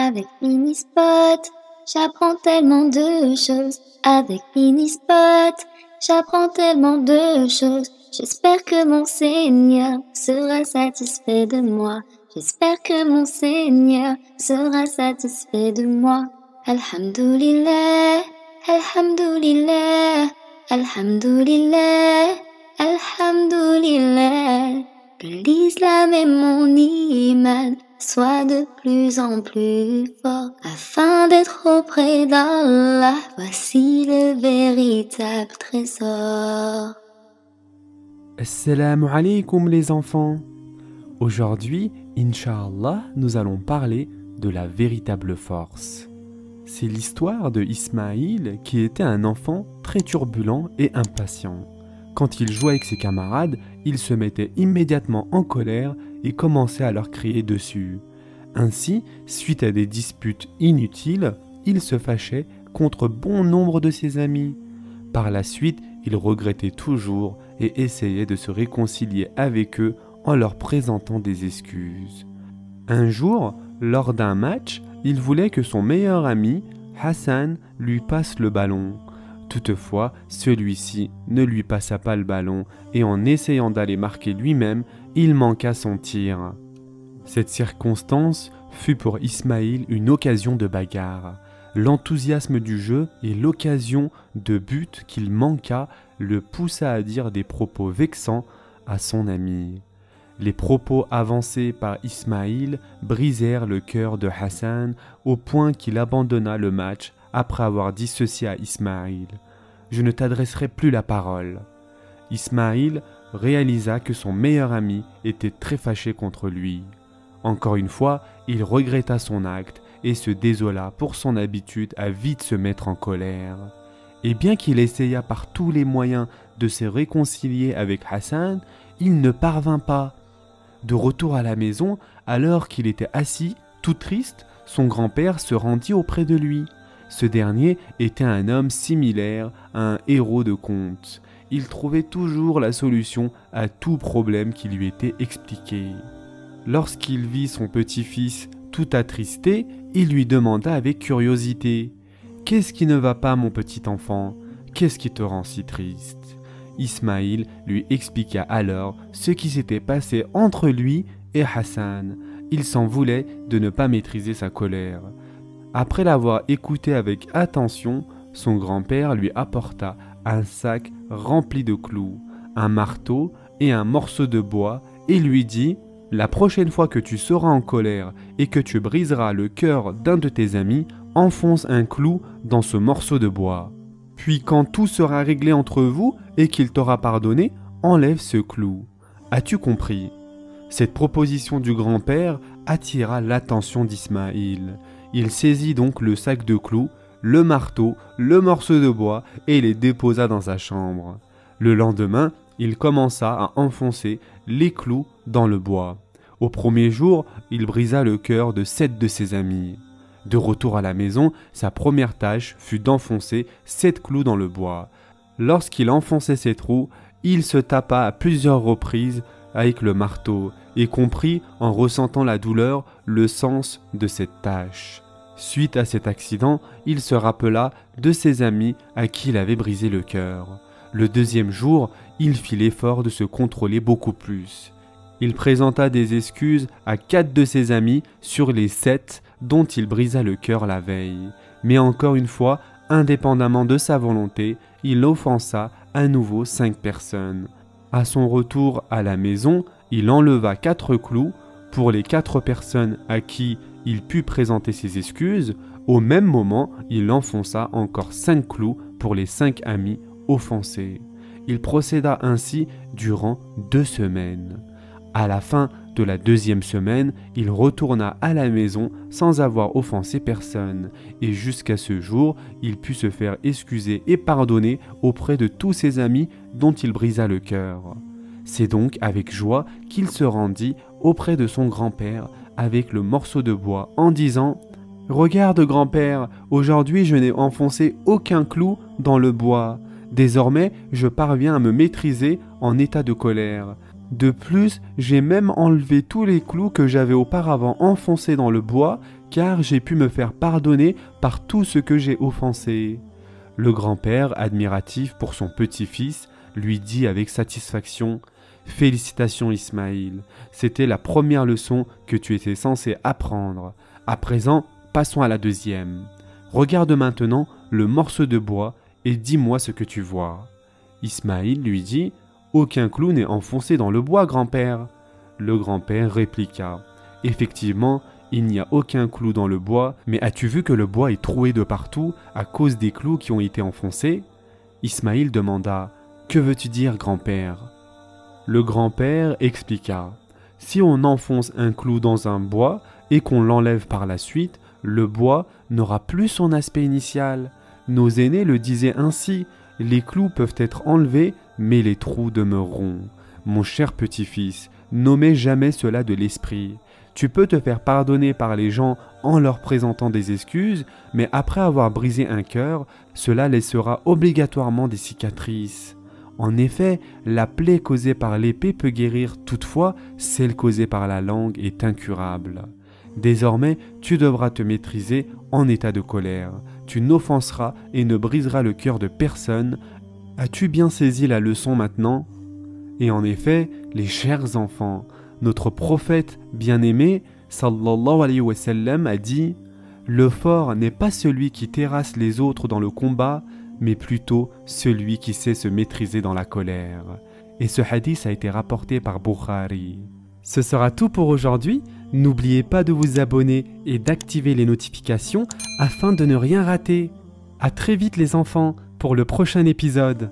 Avec Minispot, j'apprends tellement de choses. Avec Minispot, j'apprends tellement de choses. J'espère que mon Seigneur sera satisfait de moi. J'espère que mon Seigneur sera satisfait de moi. Alhamdulillah, Alhamdulillah, Alhamdulillah, Alhamdulillah. Que l'islam et mon iman soient de plus en plus forts afin d'être auprès d'Allah. Voici le véritable trésor. Assalamu alaikum les enfants. Aujourd'hui, Inch'Allah, nous allons parler de la véritable force. C'est l'histoire de Ismaïl qui était un enfant très turbulent et impatient. Quand il jouait avec ses camarades, il se mettait immédiatement en colère et commençait à leur crier dessus. Ainsi, suite à des disputes inutiles, il se fâchait contre bon nombre de ses amis. Par la suite, il regrettait toujours et essayait de se réconcilier avec eux en leur présentant des excuses. Un jour, lors d'un match, il voulait que son meilleur ami, Hassan, lui passe le ballon. Toutefois, celui-ci ne lui passa pas le ballon et en essayant d'aller marquer lui-même, il manqua son tir. Cette circonstance fut pour Ismaïl une occasion de bagarre. L'enthousiasme du jeu et l'occasion de but qu'il manqua le poussa à dire des propos vexants à son ami. Les propos avancés par Ismaïl brisèrent le cœur de Hassan au point qu'il abandonna le match après avoir dit ceci à Ismaïl: « Je ne t'adresserai plus la parole. » Ismaïl réalisa que son meilleur ami était très fâché contre lui. Encore une fois, il regretta son acte et se désola pour son habitude à vite se mettre en colère. Et bien qu'il essaya par tous les moyens de se réconcilier avec Hassan, il ne parvint pas. De retour à la maison, alors qu'il était assis, tout triste, son grand-père se rendit auprès de lui. Ce dernier était un homme similaire à un héros de conte. Il trouvait toujours la solution à tout problème qui lui était expliqué. Lorsqu'il vit son petit-fils tout attristé, il lui demanda avec curiosité: « Qu'est-ce qui ne va pas, mon petit enfant? Qu'est-ce qui te rend si triste ?» Ismaïl lui expliqua alors ce qui s'était passé entre lui et Hassan. Il s'en voulait de ne pas maîtriser sa colère. Après l'avoir écouté avec attention, son grand-père lui apporta un sac rempli de clous, un marteau et un morceau de bois et lui dit: « La prochaine fois que tu seras en colère et que tu briseras le cœur d'un de tes amis, enfonce un clou dans ce morceau de bois. Puis quand tout sera réglé entre vous et qu'il t'aura pardonné, enlève ce clou. As-tu compris ?» Cette proposition du grand-père attira l'attention d'Ismaïl. Il saisit donc le sac de clous, le marteau, le morceau de bois et les déposa dans sa chambre. Le lendemain, il commença à enfoncer les clous dans le bois. Au premier jour, il brisa le cœur de 7 de ses amis. De retour à la maison, sa première tâche fut d'enfoncer 7 clous dans le bois. Lorsqu'il enfonçait ces trous, il se tapa à plusieurs reprises avec le marteau et comprit, en ressentant la douleur, le sens de cette tâche. Suite à cet accident, il se rappela de ses amis à qui il avait brisé le cœur. Le deuxième jour, il fit l'effort de se contrôler beaucoup plus. Il présenta des excuses à 4 de ses amis sur les 7 dont il brisa le cœur la veille. Mais encore une fois, indépendamment de sa volonté, il offensa à nouveau 5 personnes. À son retour à la maison, il enleva 4 clous pour les 4 personnes à qui il put présenter ses excuses. Au même moment, il enfonça encore 5 clous pour les 5 amis offensés. Il procéda ainsi durant 2 semaines. À la fin de la 2e semaine, il retourna à la maison sans avoir offensé personne, et jusqu'à ce jour, il put se faire excuser et pardonner auprès de tous ses amis dont il brisa le cœur. C'est donc avec joie qu'il se rendit auprès de son grand-père avec le morceau de bois en disant: « Regarde grand-père, aujourd'hui je n'ai enfoncé aucun clou dans le bois. Désormais, je parviens à me maîtriser en état de colère. De plus, j'ai même enlevé tous les clous que j'avais auparavant enfoncés dans le bois, car j'ai pu me faire pardonner par tout ce que j'ai offensé. » Le grand-père, admiratif pour son petit-fils, lui dit avec satisfaction « Félicitations Ismaïl, c'était la première leçon que tu étais censé apprendre. À présent, passons à la deuxième. Regarde maintenant le morceau de bois et dis-moi ce que tu vois. » Ismaïl lui dit « Aucun clou n'est enfoncé dans le bois, grand-père. » Le grand-père répliqua « Effectivement, il n'y a aucun clou dans le bois, mais as-tu vu que le bois est troué de partout à cause des clous qui ont été enfoncés ?» Ismaïl demanda « Que veux-tu dire, grand-père » Le grand-père expliqua « Si on enfonce un clou dans un bois et qu'on l'enlève par la suite, le bois n'aura plus son aspect initial. Nos aînés le disaient ainsi, les clous peuvent être enlevés, mais les trous demeureront. Mon cher petit-fils, nommez jamais cela de l'esprit. Tu peux te faire pardonner par les gens en leur présentant des excuses, mais après avoir brisé un cœur, cela laissera obligatoirement des cicatrices. En effet, la plaie causée par l'épée peut guérir, toutefois, celle causée par la langue est incurable. Désormais, tu devras te maîtriser en état de colère. Tu n'offenseras et ne briseras le cœur de personne. As-tu bien saisi la leçon maintenant ? Et en effet, les chers enfants, notre prophète bien-aimé, sallallahu alayhi wa sallam, a dit « Le fort n'est pas celui qui terrasse les autres dans le combat, mais plutôt celui qui sait se maîtriser dans la colère. » Et ce hadith a été rapporté par Bukhari. Ce sera tout pour aujourd'hui. N'oubliez pas de vous abonner et d'activer les notifications afin de ne rien rater. À très vite les enfants pour le prochain épisode.